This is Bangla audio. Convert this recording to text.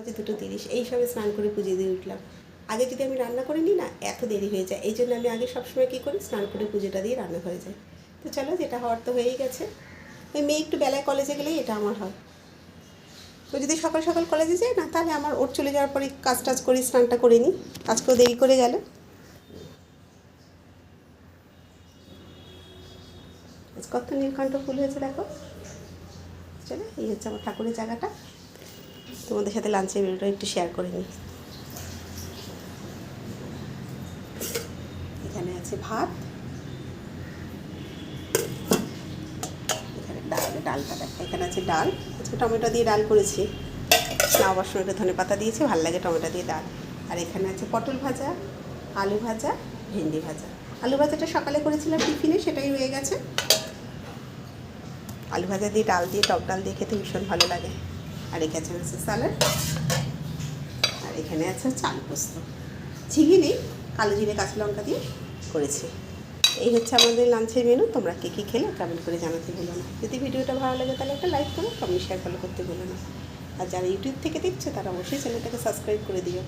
বাজে 2:30 এই সবে স্নান করে পুজো দিয়ে উঠলাম। আগে যদি আমি রান্না করে নিই না এত দেরি হয়ে যায়, এই জন্য আমি আগে সবসময় কী করি, স্নান করে পুজোটা দিয়ে রান্নাঘরে যাই। তো চলো, যেটা হওয়ার তো হয়েই গেছে। ওই মেয়ে একটু বেলায় কলেজে গেলেই এটা আমার হয়। ও যদি সকাল সকাল কলেজে যায় না, তাহলে আমার ওর চলে যাওয়ার পরে কাজ টাজ করি, স্নানটা করে নিই। আজকেও দেরি করে গেল। কত নীলকণ্ঠ ফুল হয়েছে দেখো। চলো, এই হচ্ছে আমার ঠাকুরের জায়গাটা। তোমাদের সাথে লাঞ্চের ভিডিওটা একটু শেয়ার করে নিই। এখানে আছে ভাত, এখানে ডালটা দেখো, এখানে আছে ডাল। আজকে টমেটো দিয়ে ডাল করেছি, লাউ বাসনটা ধনে পাতা দিয়েছি, ভালো লাগে টমেটো দিয়ে ডাল। আর এখানে আছে পটল ভাজা, আলু ভাজা, ভেন্ডি ভাজা। আলু ভাজাটা সকালে করেছিলাম টিফিনে, সেটাই রয়ে গেছে। আলু ভাজা দিয়ে ডাল দিয়ে, টক ডাল দিয়ে খেতে ভীষণ ভালো লাগে। আর এখানে আছে স্যালাড, আর এখানে আছে চাল পোস্ত। ঝিঙে নেই, কালো জিরে কাঁচা লঙ্কা দিয়ে করেছি। এই হচ্ছে আমাদের লাঞ্চের মেনু। তোমরা কে কী খেলে কমেন্ট করে জানাতে ভুলো না। যদি ভিডিওটা ভালো লাগে তাহলে একটা লাইক করো, কমেন্ট শেয়ার ফলো করতে ভুলো না। আর যারা ইউটিউব থেকে দেখছে তারা অবশ্যই চ্যানেলটাকে সাবস্ক্রাইব করে দিও।